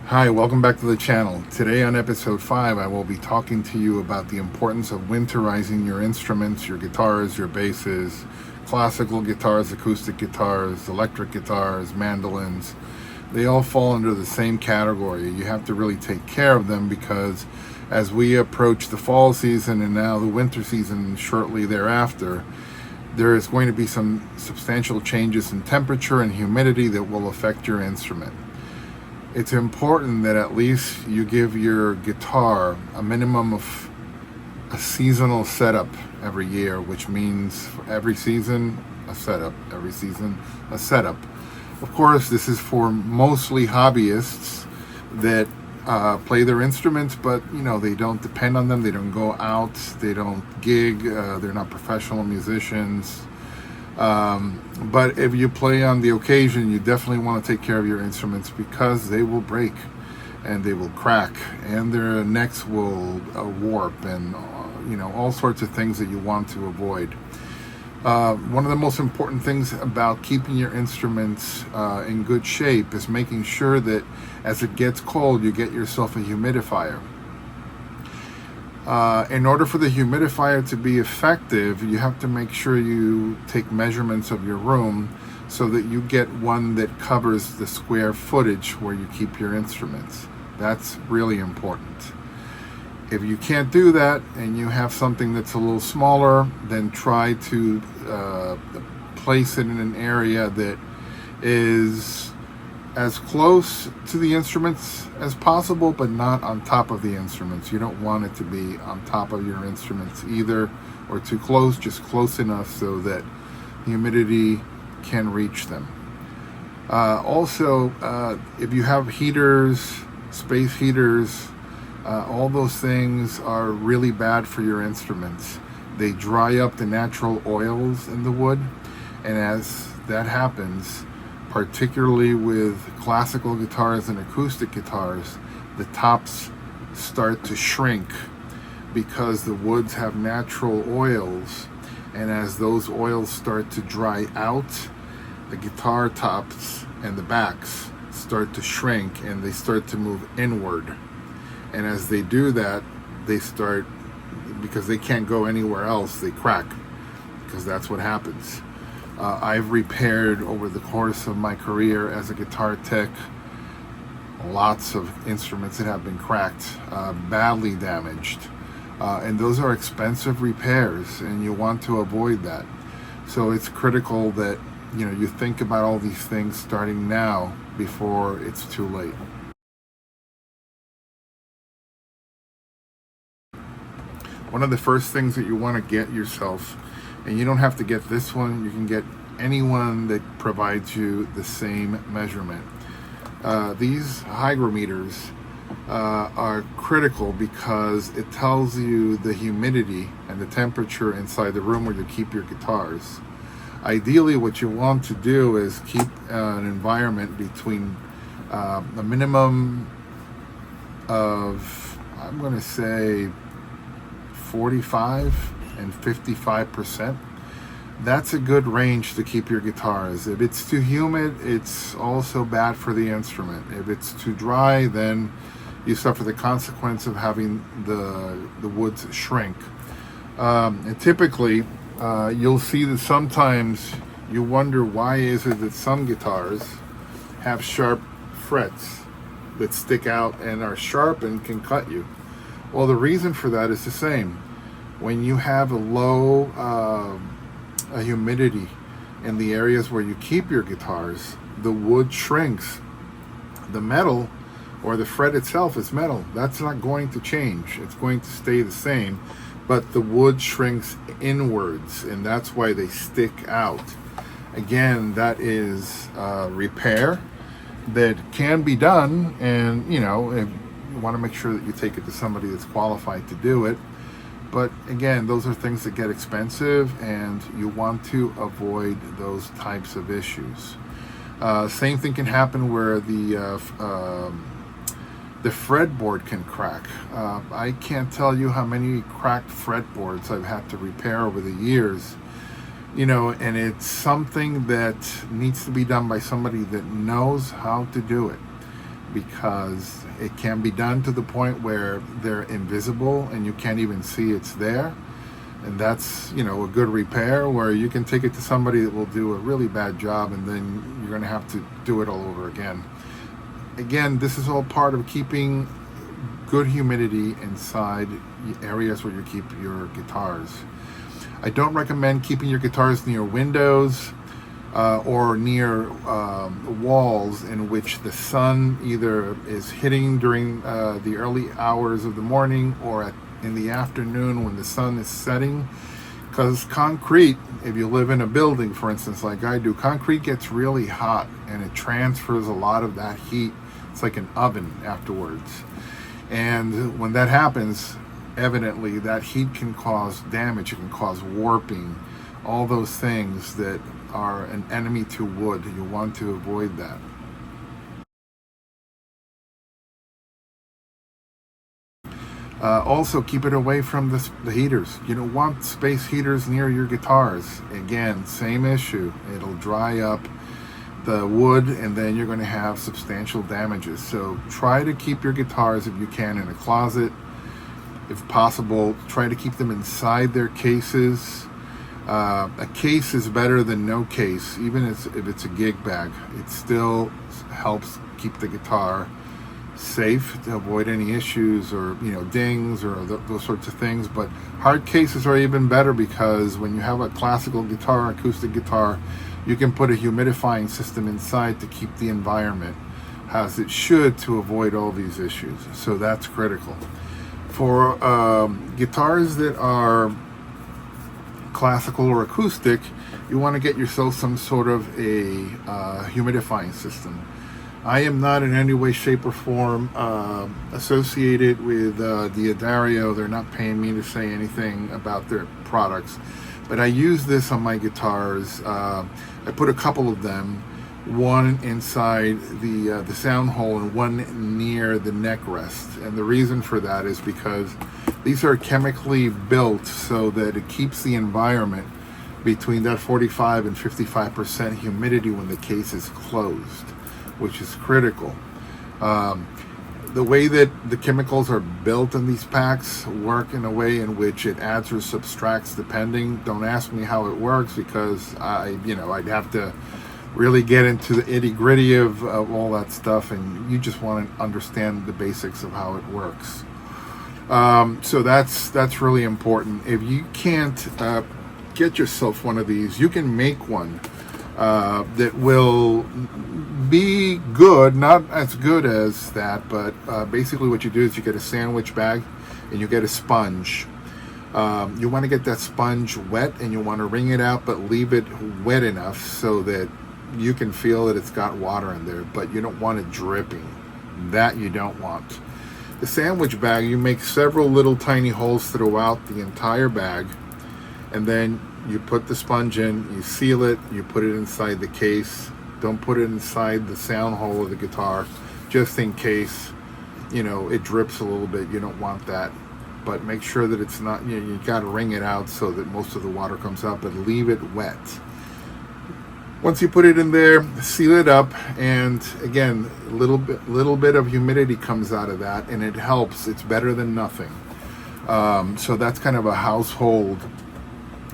Hi, welcome back to the channel. Today on episode 5, I will be talking to you about the importance of winterizing your instruments, your guitars, your basses, classical guitars, acoustic guitars, electric guitars, mandolins. They all fall under the same category. You have to really take care of them because as we approach the fall season and now the winter season shortly thereafter, there is going to be some substantial changes in temperature and humidity that will affect your instrument. It's important that at least you give your guitar a minimum of a seasonal setup every year, which means every season a setup, every season a setup. Of course, this is for mostly hobbyists that play their instruments, but they don't depend on them. They don't go out. They don't gig. They're not professional musicians. But if you play on the occasion, you definitely want to take care of your instruments because they will break and they will crack and their necks will warp and all sorts of things that you want to avoid. One of the most important things about keeping your instruments in good shape is making sure that as it gets cold, you get yourself a humidifier. In order for the humidifier to be effective, you have to make sure you take measurements of your room so that you get one that covers the square footage where you keep your instruments. That's really important. If you can't do that and you have something that's a little smaller, then try to place it in an area that is as close to the instruments as possible, but not on top of the instruments. You don't want it to be on top of your instruments either, or too close, just close enough so that humidity can reach them. Also, if you have heaters, space heaters, all those things are really bad for your instruments. They dry up the natural oils in the wood, and as that happens, particularly with classical guitars and acoustic guitars, the tops start to shrink because the woods have natural oils, and as those oils start to dry out, the guitar tops and the backs start to shrink and they start to move inward. And as they do that, they start, because they can't go anywhere else, they crack, because that's what happens. I've repaired over the course of my career as a guitar tech lots of instruments that have been cracked, badly damaged, and those are expensive repairs, and you want to avoid that. So it's critical that you think about all these things starting now before it's too late. One of the first things that you want to get yourself, and you don't have to get this one, you can get anyone that provides you the same measurement. These hygrometers are critical because it tells you the humidity and the temperature inside the room where you keep your guitars. Ideally, what you want to do is keep an environment between a minimum of, I'm going to say, 45 and 55%. That's a good range to keep your guitars. If it's too humid, it's also bad for the instrument. If it's too dry, then you suffer the consequence of having the woods shrink. And typically, you'll see that sometimes you wonder why is it that some guitars have sharp frets that stick out and are sharp and can cut you. Well, the reason for that is the same. When you have a low humidity in the areas where you keep your guitars, the wood shrinks. The metal or the fret itself is metal. That's not going to change. It's going to stay the same, but the wood shrinks inwards, and that's why they stick out. Again, that is repair that can be done, and if you want to make sure that you take it to somebody that's qualified to do it. But again, those are things that get expensive, and you want to avoid those types of issues. Same thing can happen where the fretboard can crack. I can't tell you how many cracked fretboards I've had to repair over the years. And it's something that needs to be done by somebody that knows how to do it. because it can be done to the point where they're invisible and you can't even see it's there. And that's, a good repair, where you can take it to somebody that will do a really bad job, and then you're going to have to do it all over again. Again, this is all part of keeping good humidity inside areas where you keep your guitars. I don't recommend keeping your guitars near windows or near walls in which the sun either is hitting during the early hours of the morning or in the afternoon when the sun is setting. Because concrete, if you live in a building, for instance, like I do, concrete gets really hot and it transfers a lot of that heat. It's like an oven afterwards. And when that happens, evidently that heat can cause damage, it can cause warping, all those things that are an enemy to wood. You want to avoid that. Also, keep it away from the heaters. You don't want space heaters near your guitars. Again, same issue. It'll dry up the wood and then you're going to have substantial damages. So try to keep your guitars, if you can, in a closet. If possible, try to keep them inside their cases. A case is better than no case. Even if it's a gig bag, it still helps keep the guitar safe to avoid any issues or dings or those sorts of things. But hard cases are even better, because when you have a classical guitar, acoustic guitar, you can put a humidifying system inside to keep the environment as it should, to avoid all these issues. So that's critical. For guitars that are classical or acoustic, you want to get yourself some sort of a humidifying system. I am not in any way, shape, or form associated with Diodario. They're not paying me to say anything about their products. But I use this on my guitars. I put a couple of them, one inside the sound hole and one near the neck rest. And the reason for that is because these are chemically built so that it keeps the environment between that 45 and 55% humidity when the case is closed, which is critical. The way that the chemicals are built in these packs work in a way in which it adds or subtracts depending. Don't ask me how it works, because I'd have to really get into the itty-gritty of all that stuff, and you just want to understand the basics of how it works. So that's really important. If you can't get yourself one of these, you can make one that will be good, not as good as that, but basically what you do is you get a sandwich bag and you get a sponge. You want to get that sponge wet and you want to wring it out, but leave it wet enough so that you can feel that it's got water in there, but you don't want it dripping. That you don't want. The sandwich bag, you make several little tiny holes throughout the entire bag, and then you put the sponge in, you seal it, you put it inside the case. Don't put it inside the sound hole of the guitar, just in case, it drips a little bit. You don't want that. But make sure that it's not, you got to wring it out so that most of the water comes out, but leave it wet. Once you put it in there, seal it up, and again, a little bit of humidity comes out of that, and it helps. It's better than nothing. So that's kind of a household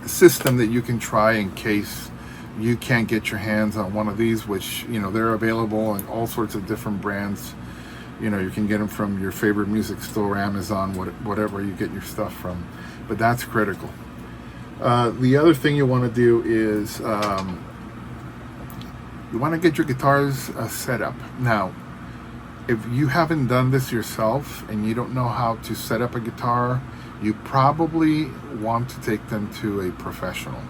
system that you can try in case you can't get your hands on one of these, which they're available in all sorts of different brands. You can get them from your favorite music store, Amazon, whatever you get your stuff from. But that's critical. The other thing you want to do is you want to get your guitars set up. Now, if you haven't done this yourself and you don't know how to set up a guitar, you probably want to take them to a professional.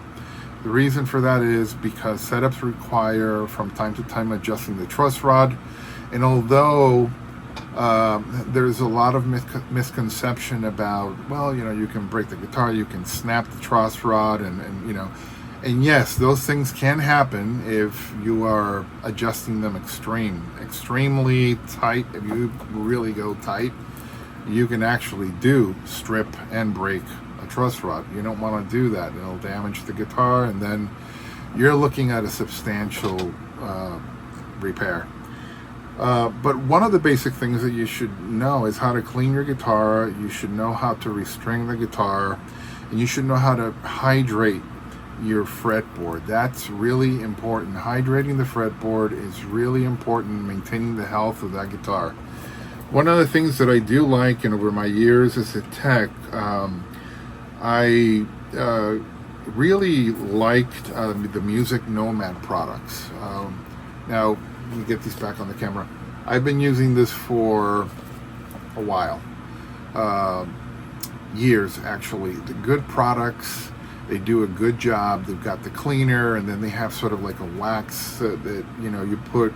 The reason for that is because setups require from time to time adjusting the truss rod, and although there's a lot of misconception about, you can break the guitar, you can snap the truss rod, and yes, those things can happen if you are adjusting them extremely tight. If you really go tight, you can actually do strip and break a truss rod. You don't want to do that. It'll damage the guitar, and then you're looking at a substantial repair. But one of the basic things that you should know is how to clean your guitar. You should know how to restring the guitar, and you should know how to hydrate your fretboard. That's really important. Hydrating the fretboard is really important, maintaining the health of that guitar. One of the things that I do like, and over my years as a tech, I really liked the Music Nomad products. Now, let me get these back on the camera. I've been using this for a while, years actually. The good products, they do a good job. They've got the cleaner, and then they have sort of like a wax that you put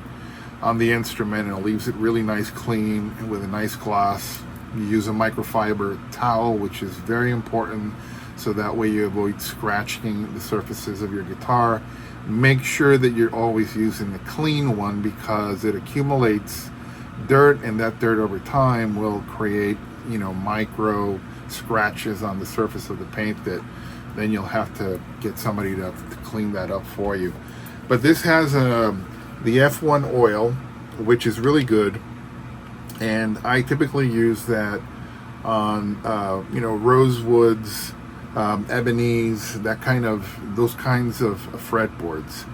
on the instrument, and it leaves it really nice clean and with a nice gloss. You use a microfiber towel, which is very important, so that way you avoid scratching the surfaces of your guitar. Make sure that you're always using the clean one, because it accumulates dirt, and that dirt over time will create micro scratches on the surface of the paint that then you'll have to get somebody to clean that up for you. But this has the F1 oil, which is really good, and I typically use that on rosewoods, ebonies, those kinds of fretboards.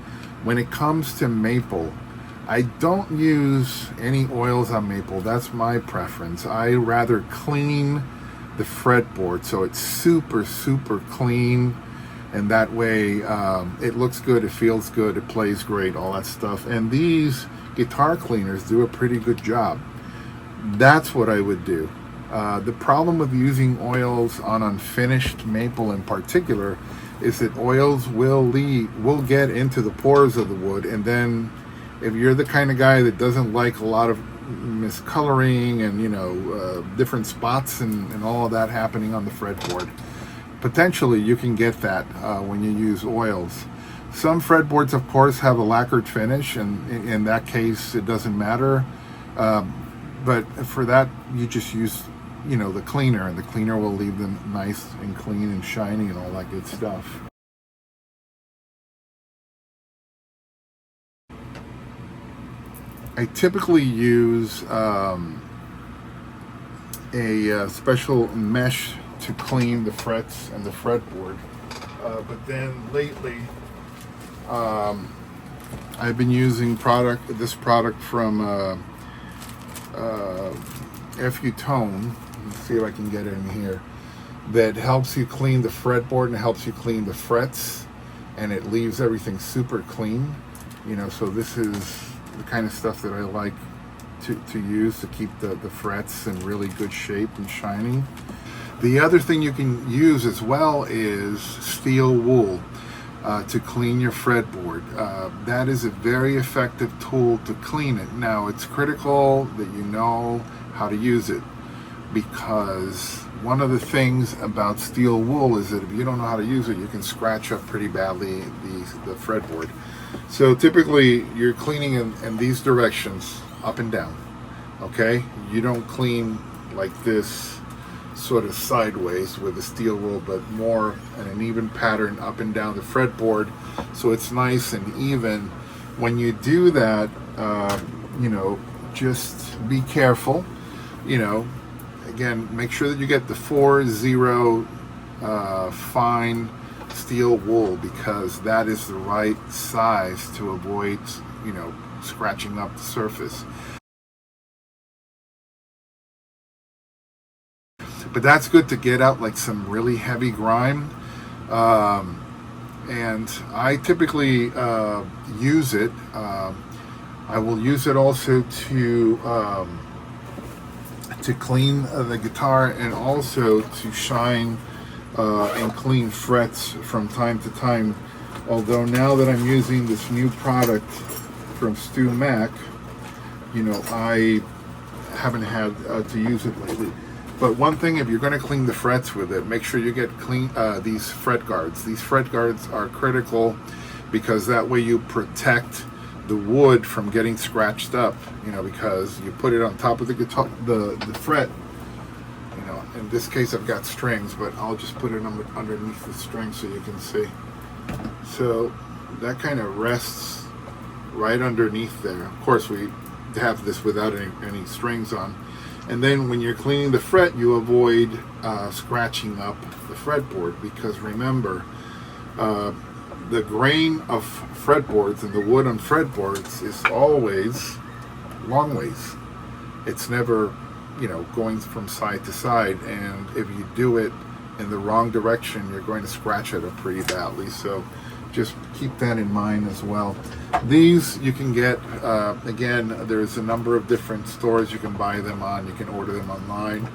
When it comes to maple, I don't use any oils on maple. That's my preference. I rather clean the fretboard so it's super clean, and that way it looks good, it feels good, it plays great, all that stuff. And these guitar cleaners do a pretty good job. That's what I would do. The problem with using oils on unfinished maple in particular is that oils will get into the pores of the wood, and then if you're the kind of guy that doesn't like a lot of miscoloring and different spots and all of that happening on the fretboard, potentially you can get that when you use oils. Some fretboards, of course, have a lacquered finish, and in that case it doesn't matter, but for that you just use the cleaner, and the cleaner will leave them nice and clean and shiny and all that good stuff. I typically use a special mesh to clean the frets and the fretboard, but then lately I've been using this product from FU Tone. Let's see if I can get it in here. That helps you clean the fretboard and helps you clean the frets, and it leaves everything super clean. So this is the kind of stuff that I like to use to keep the frets in really good shape and shiny. The other thing you can use as well is steel wool to clean your fretboard. That is a very effective tool to clean it. Now, it's critical that you know how to use it, because one of the things about steel wool is that if you don't know how to use it, you can scratch up pretty badly the fretboard. So typically you're cleaning in these directions, up and down, okay? You don't clean like this sort of sideways with the steel wool, but more in an even pattern up and down the fretboard, so it's nice and even. When you do that, just be careful. Again, make sure that you get the 4-0 fine steel wool, because that is the right size to avoid scratching up the surface. But that's good to get out like some really heavy grime, and I typically use it. I will use it also to clean the guitar, and also to shine and clean frets from time to time. Although now that I'm using this new product from Stu Mac, I haven't had to use it lately. But one thing, if you're going to clean the frets with it, make sure you get these fret guards. These fret guards are critical, because that way you protect the wood from getting scratched up, because you put it on top of the guitar, the fret. In this case I've got strings, but I'll just put it underneath the string so you can see. So that kind of rests right underneath there. Of course, we have this without any strings on. And then when you're cleaning the fret, you avoid scratching up the fretboard, because remember, the grain of fretboards and the wood on fretboards is always long ways. It's never, going from side to side, and if you do it in the wrong direction, you're going to scratch it up pretty badly. So just keep that in mind as well. These you can get, again, there's a number of different stores you can buy them on. You can order them online.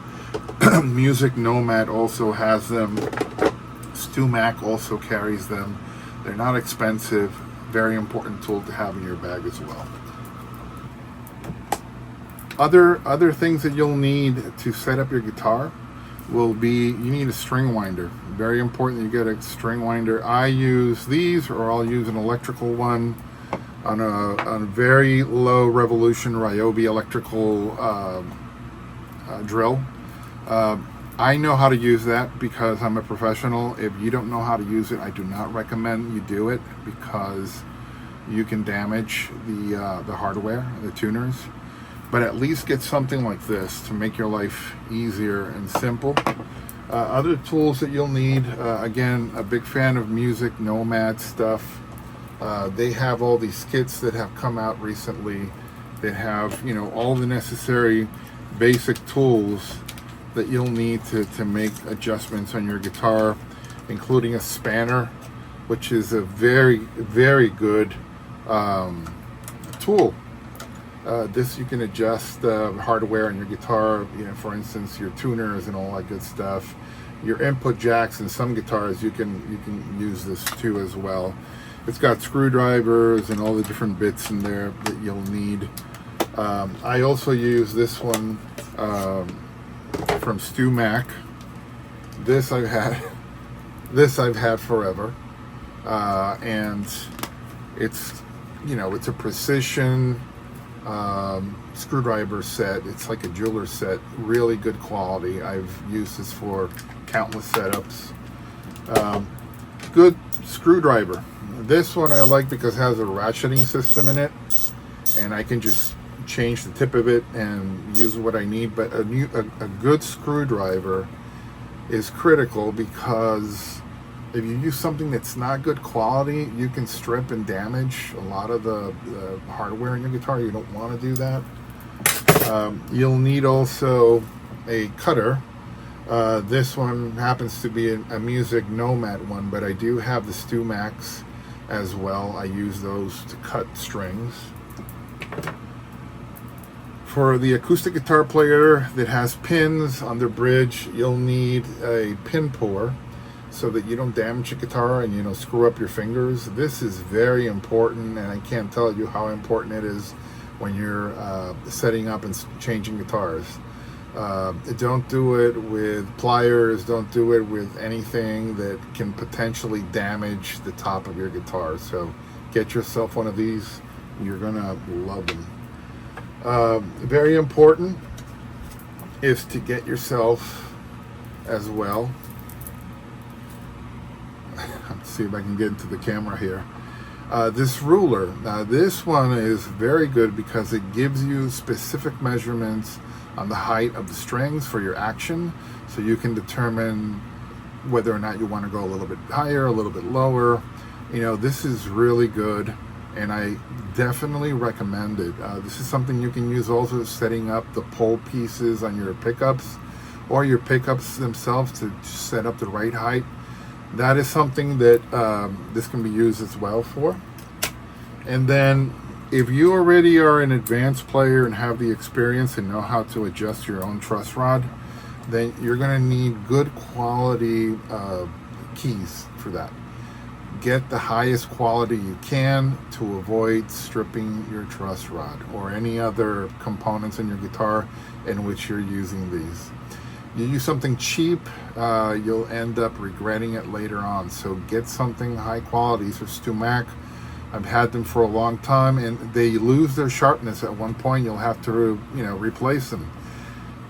Music Nomad also has them. StewMac also carries them. They're not expensive. Very important tool to have in your bag as well. Other things that you'll need to set up your guitar will be, you need a string winder. Very important you get a string winder. I use these, or I'll use an electrical one on a very low revolution Ryobi electrical drill. I know how to use that because I'm a professional. If you don't know how to use it, I do not recommend you do it, because you can damage the hardware, the tuners. But at least get something like this to make your life easier and simple. Other tools that you'll need, again, a big fan of Music Nomad stuff. They have all these kits that have come out recently that have, all the necessary basic tools that you'll need to make adjustments on your guitar, including a spanner, which is a very, very good tool. This you can adjust hardware on your guitar, for instance, your tuners and all that good stuff. Your input jacks in some guitars, you can use this too as well. It's got screwdrivers and all the different bits in there that you'll need. I also use this one from StewMac. This I've had forever, and it's it's a precision screwdriver set. It's like a jeweler set, really good quality. I've used this for countless setups. Good screwdriver. This one I like because it has a ratcheting system in it, and I can just change the tip of it and use what I need. But a good screwdriver is critical, because if you use something that's not good quality, you can strip and damage a lot of the hardware in your guitar. You don't want to do that. You'll need also a cutter. This one happens to be a Music Nomad one, but I do have the StewMacs as well. I use those to cut strings. For the acoustic guitar player that has pins on their bridge, you'll need a pin puller, so that you don't damage your guitar and screw up your fingers. This is very important, and I can't tell you how important it is when you're setting up and changing guitars. Don't do it with pliers. Don't do it with anything that can potentially damage the top of your guitar. So get yourself one of these. You're gonna love them. Very important is to get yourself as well. Let's see if I can get into the camera here. This ruler. Now this one is very good because it gives you specific measurements on the height of the strings for your action, so you can determine whether or not you want to go a little bit higher, a little bit lower. This is really good, and I definitely recommend it. This is something you can use also setting up the pole pieces on your pickups, or your pickups themselves, to set up the right height. That is something that this can be used as well for. And then if you already are an advanced player and have the experience and know how to adjust your own truss rod, then you're going to need good quality keys for that. Get the highest quality you can to avoid stripping your truss rod or any other components in your guitar in which you're using these. You use something cheap, you'll end up regretting it later on. So get something high quality. So StewMac, I've had them for a long time, and they lose their sharpness at one point. You'll have to replace them,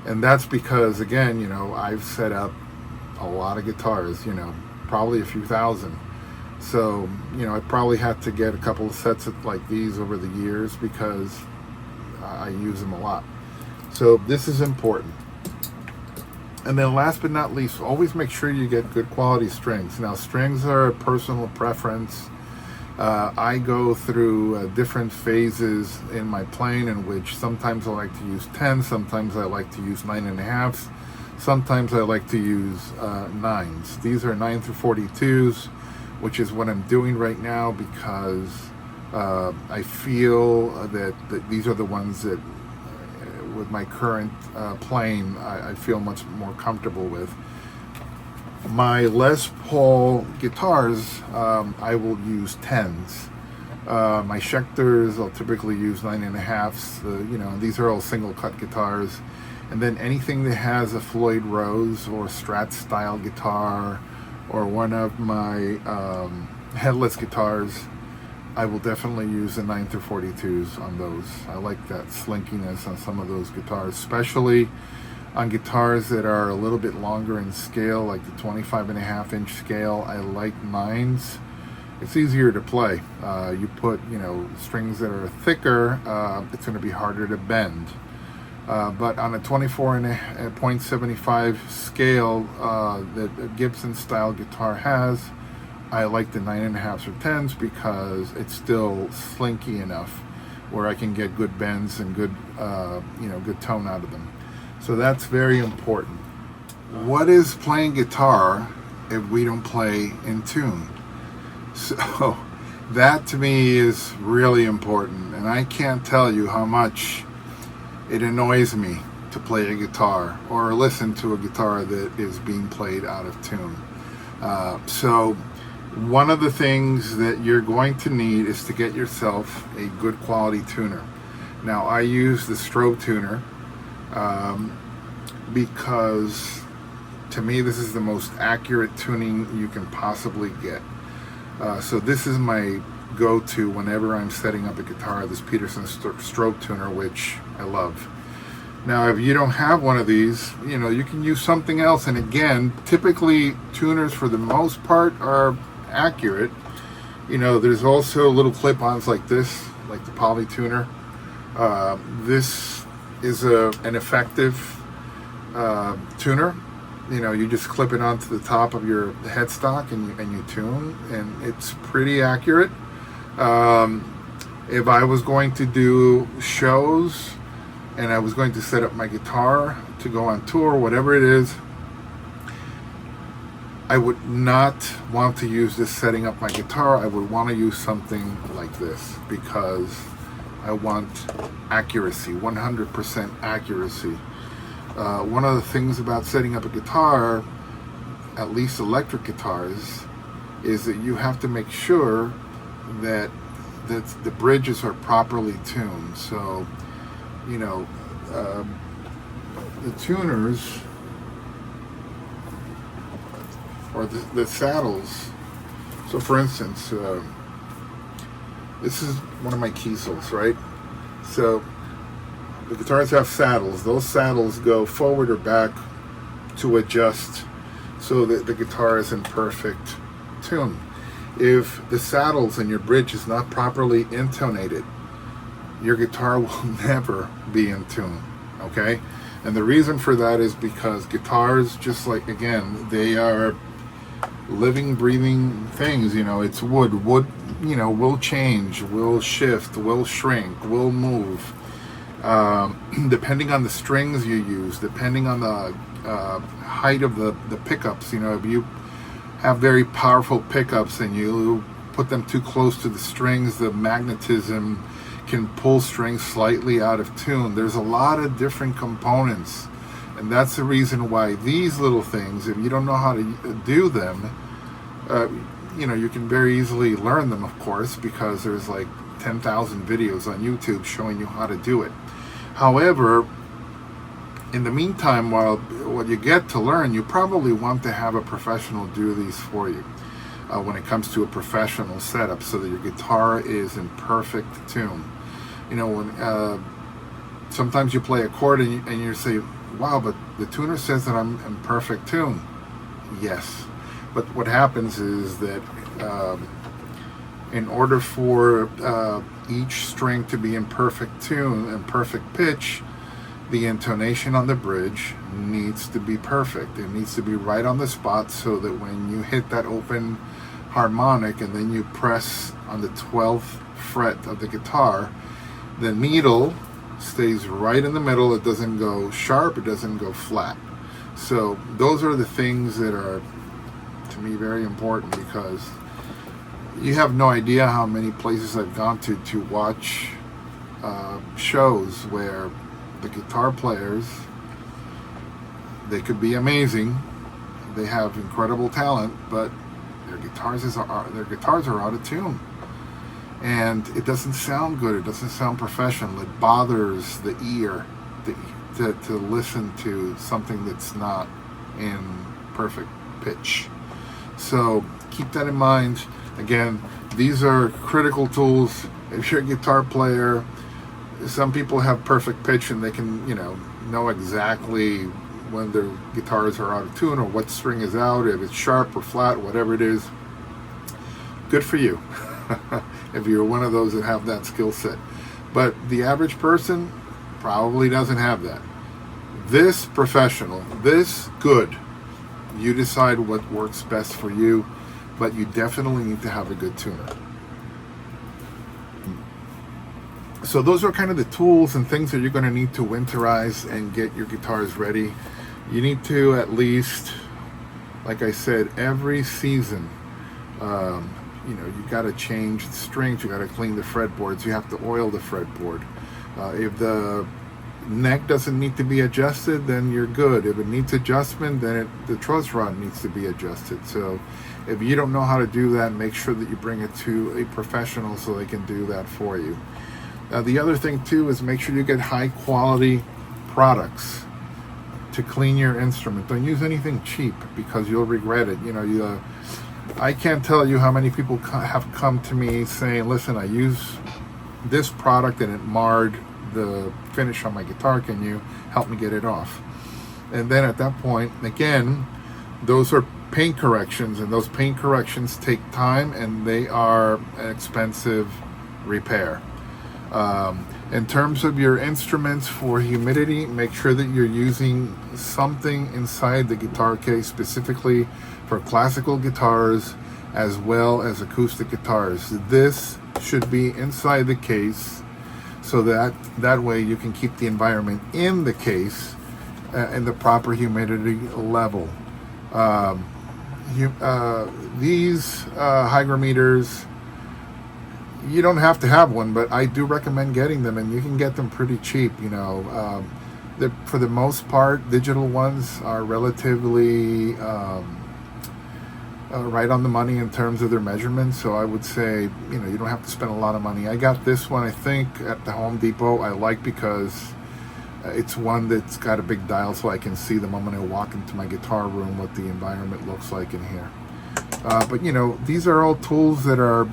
and that's because, again, I've set up a lot of guitars, probably a few thousand. So I probably had to get a couple of sets of like these over the years, because I use them a lot. So this is important. And then last but not least, always make sure you get good quality strings. Now, strings are a personal preference. I go through different phases in my playing, in which sometimes I like to use 10, sometimes I like to use 9.5s, sometimes I like to use 9s. These are 9 through 42s, which is what I'm doing right now, because I feel that these are the ones that, with my current playing, I feel much more comfortable with. My Les Paul guitars, I will use 10s. My Schecters, I'll typically use 9.5s. These are all single cut guitars. And then anything that has a Floyd Rose or Strat style guitar, or one of my headless guitars, I will definitely use the 9 through 42s on those. I like that slinkiness on some of those guitars, especially on guitars that are a little bit longer in scale, like the 25.5-inch scale. I like 9s. It's easier to play. You put, strings that are thicker, it's going to be harder to bend. But on a 24.75 scale that a Gibson style guitar has, I like the 9.5s or 10s because it's still slinky enough where I can get good bends and good, good tone out of them. So that's very important. What is playing guitar if we don't play in tune? So that to me is really important, and I can't tell you how much it annoys me to play a guitar or listen to a guitar that is being played out of tune. So one of the things that you're going to need is to get yourself a good quality tuner. Now, I use the Strobe tuner because to me this is the most accurate tuning you can possibly get. So this is my go-to whenever I'm setting up a guitar, this Peterson Strobe tuner, which I love. Now, if you don't have one of these, you can use something else. And again, typically tuners for the most part are accurate. There's also little clip-ons like this, like the Poly tuner. This is an effective tuner. You just clip it onto the top of your headstock and you tune, and it's pretty accurate. If I was going to do shows and I was going to set up my guitar to go on tour, whatever it is, I would not want to use this setting up my guitar. I would want to use something like this because I want accuracy, 100% accuracy. One of the things about setting up a guitar, at least electric guitars, is that you have to make sure that the bridges are properly tuned. So, the tuners, or the saddles. So for instance, this is one of my Kiesels, right? So the guitars have saddles. Those saddles go forward or back to adjust so that the guitar is in perfect tune. If the saddles and your bridge is not properly intonated, your guitar will never be in tune, okay? And the reason for that is because guitars, just like, again, they are living, breathing things. It's wood. Wood, will change, will shift, will shrink, will move. Depending on the strings you use, depending on the height of the pickups. If you have very powerful pickups and you put them too close to the strings, the magnetism can pull strings slightly out of tune. There's a lot of different components, and that's the reason why these little things, if you don't know how to do them, you can very easily learn them, of course, because there's like 10,000 videos on YouTube showing you how to do it. However, in the meantime, while you get to learn, you probably want to have a professional do these for you when it comes to a professional setup, so that your guitar is in perfect tune. When sometimes you play a chord and you say, wow, but the tuner says that I'm in perfect tune. Yes, but what happens is that In order for each string to be in perfect tune and perfect pitch, the intonation on the bridge needs to be perfect. It needs to be right on the spot, so that when you hit that open harmonic and then you press on the 12th fret of the guitar, the needle stays right in the middle. It doesn't go sharp, it doesn't go flat. So those are the things that are, to me, very important, because you have no idea how many places I've gone to watch shows where the guitar players, they could be amazing, they have incredible talent, but their guitars are out of tune, and it doesn't sound good. It doesn't sound professional. It bothers the ear to listen to something that's not in perfect pitch. So keep that in mind. Again, these are critical tools. If you're a guitar player, some people have perfect pitch and they can, know exactly when their guitars are out of tune or what string is out, if it's sharp or flat, whatever it is. Good for you if you're one of those that have that skill set. But the average person probably doesn't have that. This professional, this good, you decide what works best for you, but you definitely need to have a good tuner. So those are kind of the tools and things that you're going to need to winterize and get your guitars ready. You need to, at least, like I said, every season, you got to change the strings, you got to clean the fretboards, you have to oil the fretboard. If the neck doesn't need to be adjusted, then you're good. If it needs adjustment, then the truss rod needs to be adjusted. So if you don't know how to do that, make sure that you bring it to a professional so they can do that for you. The other thing too is make sure you get high quality products to clean your instrument. Don't use anything cheap, because you'll regret it. I can't tell you how many people have come to me saying, listen, I use this product and it marred the finish on my guitar. Can you help me get it off? And then at that point, again, those are paint corrections, and those paint corrections take time and they are an expensive repair. In terms of your instruments for humidity, make sure that you're using something inside the guitar case, specifically for classical guitars as well as acoustic guitars. This should be inside the case, so that way you can keep the environment in the case in the proper humidity level. These hygrometers, you don't have to have one, but I do recommend getting them, and you can get them pretty cheap. For the most part, digital ones are relatively right on the money in terms of their measurements. So I would say, you don't have to spend a lot of money. I got this one, I think, at the Home Depot. I like because it's one that's got a big dial, so I can see the moment I walk into my guitar room what the environment looks like in here. But these are all tools that are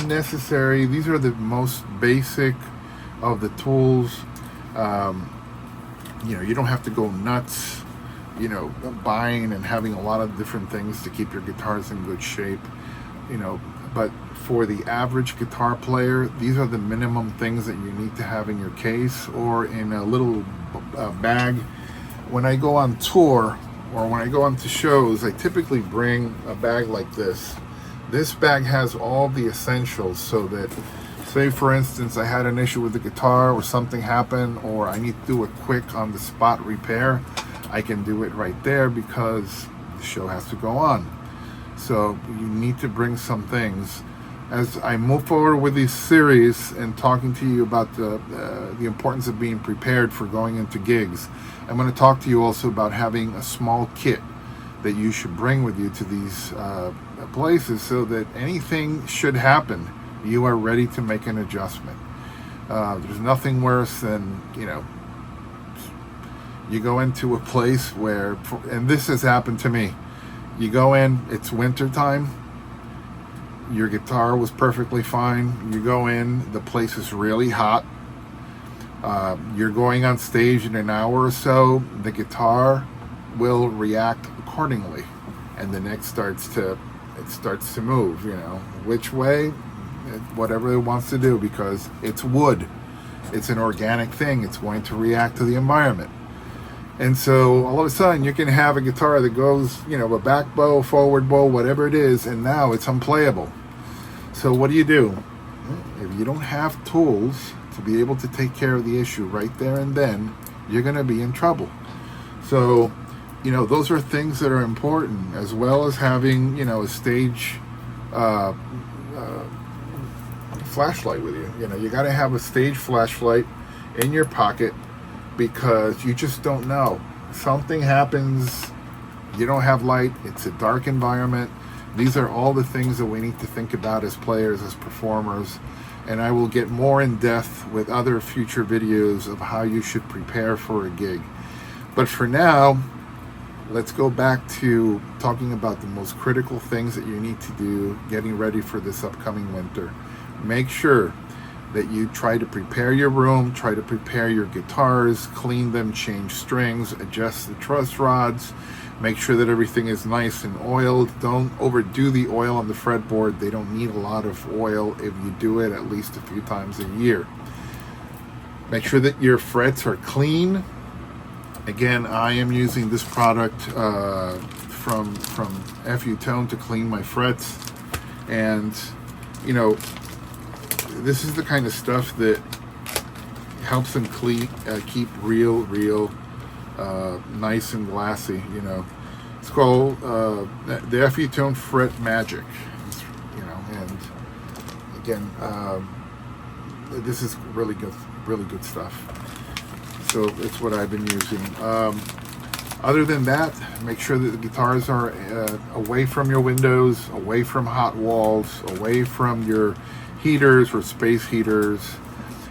necessary. These are the most basic of the tools. You don't have to go nuts, buying and having a lot of different things to keep your guitars in good shape, but for the average guitar player, these are the minimum things that you need to have in your case or in a little bag. When I go on tour or when I go on to shows, I typically bring a bag like this. This bag has all the essentials, so that, say for instance, I had an issue with the guitar or something happened, or I need to do a quick on the spot repair, I can do it right there because the show has to go on. So you need to bring some things. As I move forward with this series and talking to you about the importance of being prepared for going into gigs, I'm going to talk to you also about having a small kit that you should bring with you to these places, so that anything should happen, you are ready to make an adjustment. There's nothing worse than, you go into a place where, and this has happened to me, you go in, it's winter time, your guitar was perfectly fine, you go in, the place is really hot, you're going on stage in an hour or so, the guitar will react accordingly, and the neck starts to it starts to move, you know, which way, whatever it wants to do, because it's wood. It's an organic thing. It's going to react to the environment. And so all of a sudden you can have a guitar that goes, you know, a back bow, forward bow, whatever it is, and now it's unplayable. So what do? If you don't have tools to be able to take care of the issue right there and then, you're going to be in trouble. So, you know, those are things that are important, as well as having, you know, a stage flashlight with you. You know, you got to have a stage flashlight in your pocket, because you just don't know. Something happens, you don't have light, it's a dark environment. These are all the things that we need to think about as players, as performers. And I will get more in depth with other future videos of how you should prepare for a gig. But for now, let's go back to talking about the most critical things that you need to do getting ready for this upcoming winter. Make sure that you try to prepare your room, try to prepare your guitars, clean them, change strings, adjust the truss rods, make sure that everything is nice and oiled. Don't overdo the oil on the fretboard. They don't need a lot of oil if you do it at least a few times a year. Make sure that your frets are clean. Again, I am using this product from FU Tone to clean my frets. And, you know, this is the kind of stuff that helps them keep real nice and glassy. You know, it's called the FU Tone Fret Magic. You know, and again, this is really good stuff. So it's what I've been using. Other than that, make sure that the guitars are away from your windows, away from hot walls, away from your heaters or space heaters.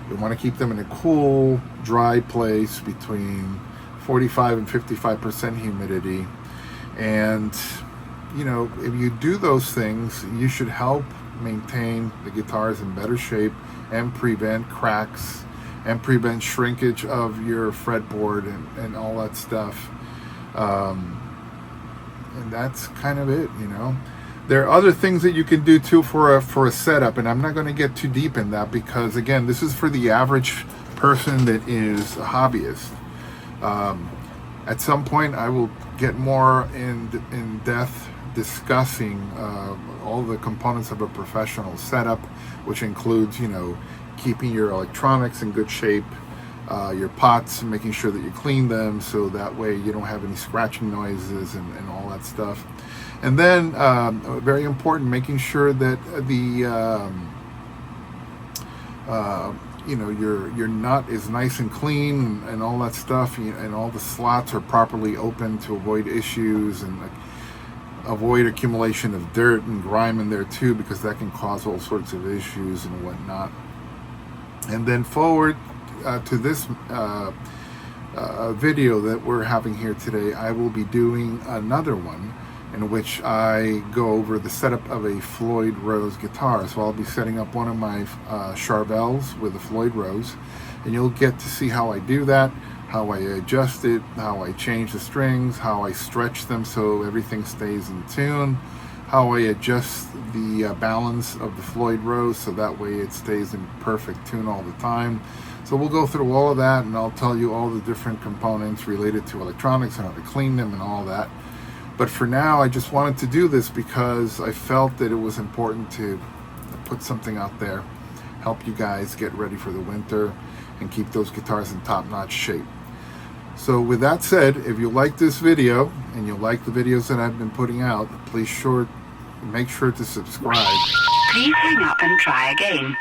You want to keep them in a cool, dry place between 45 and 55% humidity. And, you know, if you do those things, you should help maintain the guitars in better shape and prevent cracks and prevent shrinkage of your fretboard and all that stuff. And that's kind of it, you know. There are other things that you can do too for a setup, and I'm not going to get too deep in that, because again, this is for the average person that is a hobbyist. At some point, I will get more in depth discussing all the components of a professional setup, which includes, you know, keeping your electronics in good shape, your pots, making sure that you clean them so that way you don't have any scratching noises and all that stuff. And then, very important, making sure that the you know, your nut is nice and clean and all that stuff, and all the slots are properly open to avoid issues and avoid accumulation of dirt and grime in there too, because that can cause all sorts of issues and whatnot. And then forward to this video that we're having here today, I will be doing another one in which I go over the setup of a Floyd Rose guitar. So I'll be setting up one of my Charvels with a Floyd Rose, and you'll get to see how I do that, how I adjust it, how I change the strings, how I stretch them so everything stays in tune, how I adjust the balance of the Floyd Rose so that way it stays in perfect tune all the time. So we'll go through all of that, and I'll tell you all the different components related to electronics and how to clean them and all that. But for now, I just wanted to do this because I felt that it was important to put something out there, help you guys get ready for the winter and keep those guitars in top-notch shape. So with that said, if you like this video and you like the videos that I've been putting out, please make sure to subscribe. Please hang up and try again.